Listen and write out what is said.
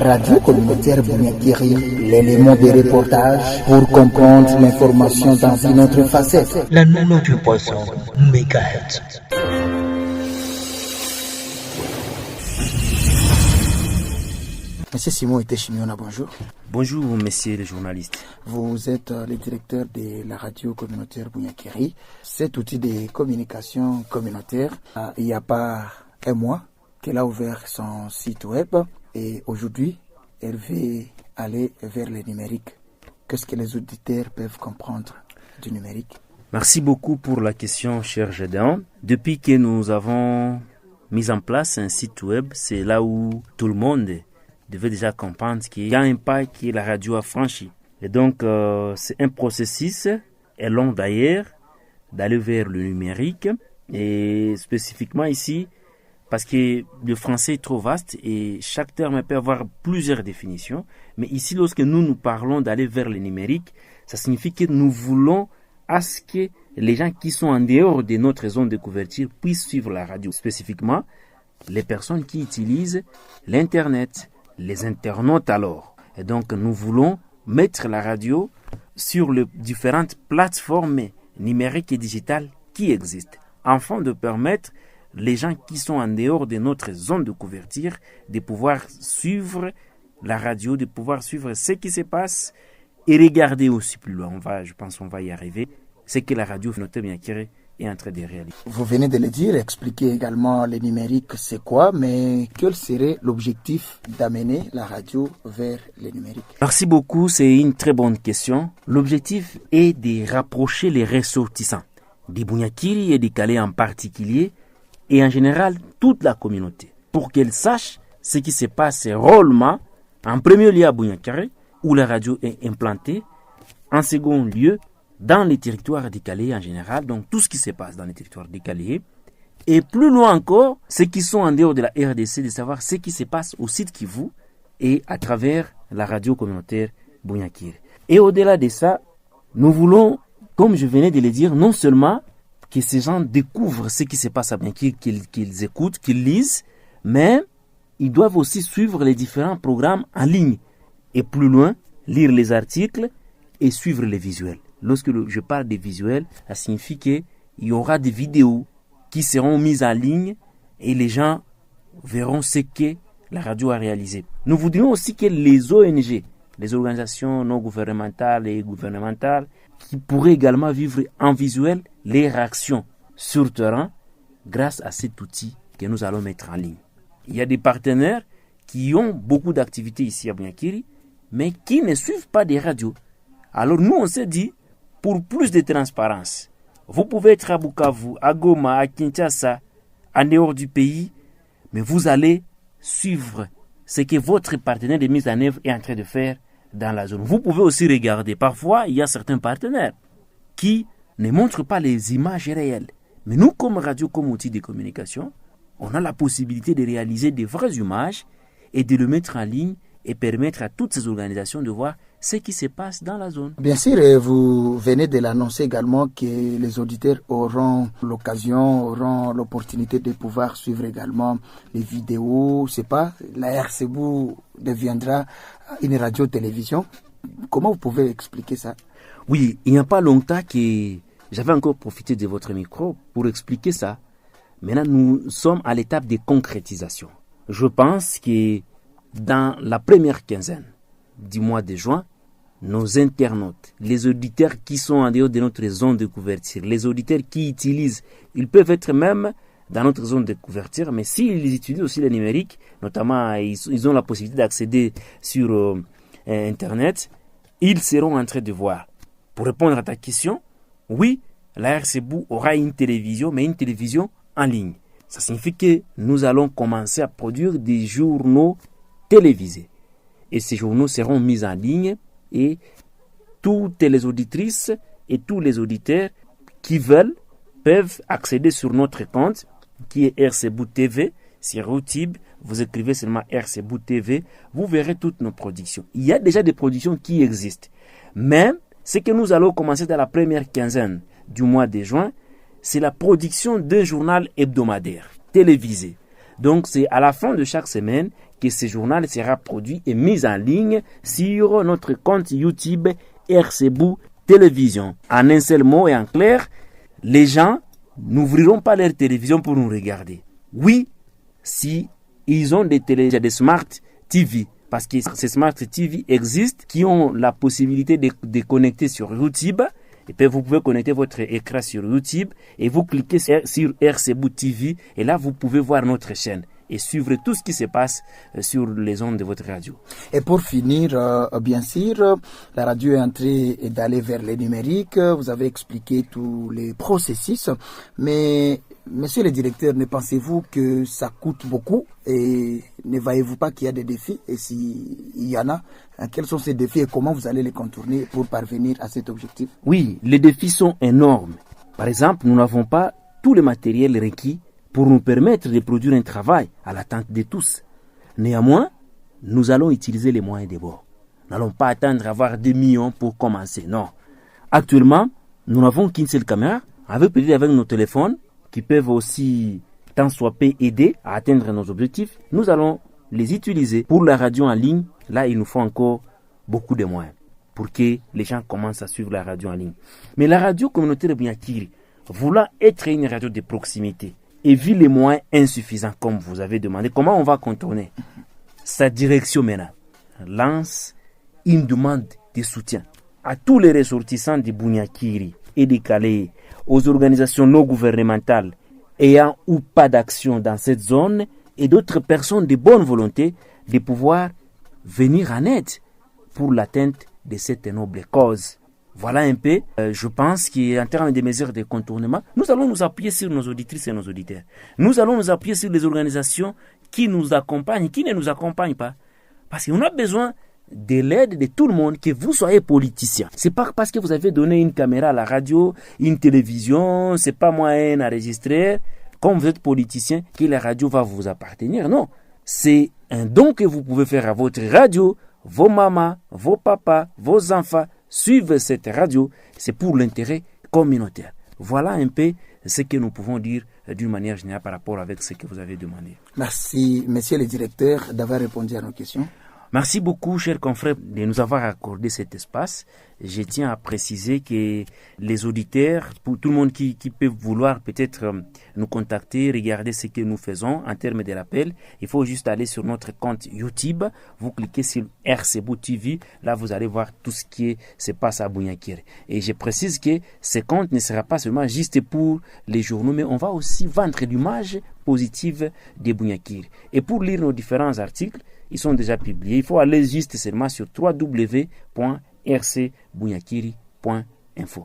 radio communautaire Bunyakiri, l'élément de reportage pour comprendre l'information dans une autre facette. La 98.1 MHz. Monsieur Simon Iteshimiona, bonjour. Bonjour, messieurs les journalistes. Vous êtes le directeur de la radio communautaire Bunyakiri. Cet outil de communication communautaire, il n'y a pas un mois qu'elle a ouvert son site web et aujourd'hui, elle veut aller vers le numérique. Qu'est-ce que les auditeurs peuvent comprendre du numérique? Merci beaucoup pour la question, cher Gédéon. Depuis que nous avons mis en place un site web, c'est là où tout le monde devait déjà comprendre qu'il y a un pas que la radio a franchi. Et donc, c'est un processus, et long d'ailleurs, d'aller vers le numérique. Et spécifiquement ici, parce que le français est trop vaste et chaque terme peut avoir plusieurs définitions. Mais ici, lorsque nous parlons d'aller vers le numérique, ça signifie que nous voulons à ce que les gens qui sont en dehors de notre zone de couverture puissent suivre la radio. Spécifiquement, les personnes qui utilisent l'Internet, les internautes alors. Et donc, nous voulons mettre la radio sur les différentes plateformes numériques et digitales qui existent, afin de permettre les gens qui sont en dehors de notre zone de couverture de pouvoir suivre la radio, de pouvoir suivre ce qui se passe et regarder aussi plus loin. Je pense qu'on va y arriver. C'est que la radio communautaire Bunyakiri est en train de réaliser. Vous venez de le dire, expliquer également le numérique, c'est quoi, mais quel serait l'objectif d'amener la radio vers le numérique? Merci beaucoup, c'est une très bonne question. L'objectif est de rapprocher les ressortissants, des Bunyakiri et des Calais en particulier, et en général toute la communauté, pour qu'elle sache ce qui se passe réellement, en premier lieu à Bunyakiri, où la radio est implantée, en second lieu, dans les territoires décalés en général, donc tout ce qui se passe dans les territoires décalés, et plus loin encore, ceux qui sont en dehors de la RDC, de savoir ce qui se passe au site Kivu et à travers la radio communautaire Bunyakiri. Et au-delà de ça, nous voulons, comme je venais de le dire, non seulement que ces gens découvrent ce qui se passe à Bunyakiri, qu'ils écoutent, qu'ils lisent, mais ils doivent aussi suivre les différents programmes en ligne. Et plus loin, lire les articles et suivre les visuels. Lorsque je parle des visuels, ça signifie qu'il y aura des vidéos qui seront mises en ligne et les gens verront ce que la radio a réalisé. Nous voudrions aussi que les ONG, les organisations non gouvernementales et gouvernementales, qui pourraient également vivre en visuel les réactions sur terrain grâce à cet outil que nous allons mettre en ligne. Il y a des partenaires qui ont beaucoup d'activités ici à Bunyakiri, mais qui ne suivent pas des radios. Alors nous, on s'est dit, pour plus de transparence, vous pouvez être à Bukavu, à Goma, à Kinshasa, en dehors du pays, mais vous allez suivre ce que votre partenaire de mise en œuvre est en train de faire dans la zone. Vous pouvez aussi regarder. Parfois, il y a certains partenaires qui ne montrent pas les images réelles. Mais nous, comme radio, comme outil de communication, on a la possibilité de réaliser des vraies images et de le mettre en ligne et permettre à toutes ces organisations de voir ce qui se passe dans la zone. Bien sûr, vous venez de l'annoncer également que les auditeurs auront l'opportunité de pouvoir suivre également les vidéos. C'est pas, la RCBU deviendra une radio-télévision. Comment vous pouvez expliquer ça? Oui, il n'y a pas longtemps que j'avais encore profité de votre micro pour expliquer ça. Maintenant, nous sommes à l'étape de concrétisation. Je pense que dans la première quinzaine du mois de juin, nos internautes, les auditeurs qui sont en dehors de notre zone de couverture, les auditeurs qui utilisent, ils peuvent être même dans notre zone de couverture, mais s'ils utilisent aussi le numérique, notamment ils ont la possibilité d'accéder sur Internet, ils seront en train de voir. Pour répondre à ta question, oui, la RCBU aura une télévision, mais une télévision en ligne. Ça signifie que nous allons commencer à produire des journaux télévisés. Et ces journaux seront mis en ligne et toutes les auditrices et tous les auditeurs qui veulent peuvent accéder sur notre compte qui est RCBU TV sur YouTube. Vous écrivez seulement RCBU TV, vous verrez toutes nos productions. Il y a déjà des productions qui existent. Mais ce que nous allons commencer dans la première quinzaine du mois de juin, c'est la production d'un journal hebdomadaire télévisé. Donc c'est à la fin de chaque semaine que ce journal sera produit et mis en ligne sur notre compte YouTube RCBou Télévision. En un seul mot et en clair, les gens n'ouvriront pas leur télévision pour nous regarder. Oui, si ils ont des Smart TV, parce que ces Smart TV existent, qui ont la possibilité de connecter sur YouTube. Et puis vous pouvez connecter votre écran sur YouTube et vous cliquez sur RCBou TV et là vous pouvez voir notre chaîne et suivre tout ce qui se passe sur les ondes de votre radio. Et pour finir, bien sûr, la radio est en train d'aller vers le numérique. Vous avez expliqué tous les processus, mais monsieur le directeur, ne pensez-vous que ça coûte beaucoup et ne voyez-vous pas qu'il y a des défis? Et s'il y en a, quels sont ces défis et comment vous allez les contourner pour parvenir à cet objectif? Oui, les défis sont énormes. Par exemple, nous n'avons pas tout le matériel requis pour nous permettre de produire un travail à l'attente de tous. Néanmoins, nous allons utiliser les moyens de bord. Nous n'allons pas attendre d'avoir des millions pour commencer, non. Actuellement, nous n'avons qu'une seule caméra, avec nos téléphones, qui peuvent aussi, tant soit peu, aider à atteindre nos objectifs. Nous allons les utiliser pour la radio en ligne. Là, il nous faut encore beaucoup de moyens pour que les gens commencent à suivre la radio en ligne. Mais la radio communautaire de Bunyakiri, voulant être une radio de proximité, et vu les moyens insuffisants, comme vous avez demandé, comment on va contourner? Sa direction maintenant lance une demande de soutien à tous les ressortissants de Bunyakiri et de Calais, aux organisations non gouvernementales ayant ou pas d'action dans cette zone et d'autres personnes de bonne volonté de pouvoir venir en aide pour l'atteinte de cette noble cause. Voilà un peu, je pense qu'en termes de mesures de contournement, nous allons nous appuyer sur nos auditrices et nos auditeurs. Nous allons nous appuyer sur les organisations qui nous accompagnent, qui ne nous accompagnent pas. Parce qu'on a besoin de l'aide de tout le monde, que vous soyez politicien. C'est pas parce que vous avez donné une caméra à la radio, une télévision, c'est pas moyen d'enregistrer, comme vous êtes politicien, que la radio va vous appartenir. Non, c'est un don que vous pouvez faire à votre radio, vos mamans, vos papas, vos enfants. Suivre cette radio, c'est pour l'intérêt communautaire. Voilà un peu ce que nous pouvons dire d'une manière générale par rapport avec ce que vous avez demandé. Merci, monsieur le directeur, d'avoir répondu à nos questions. Merci beaucoup, chers confrères, de nous avoir accordé cet espace. Je tiens à préciser que les auditeurs, pour tout le monde qui peut vouloir peut-être nous contacter, regarder ce que nous faisons en termes de rappel, il faut juste aller sur notre compte YouTube. Vous cliquez sur RCBou TV. Là, vous allez voir tout ce qui se passe à Bunyakiri. Et je précise que ce compte ne sera pas seulement juste pour les journaux, mais on va aussi vendre l'image positive de Bunyakiri. Et pour lire nos différents articles, ils sont déjà publiés. Il faut aller juste seulement sur www.rcbunyakiri.info.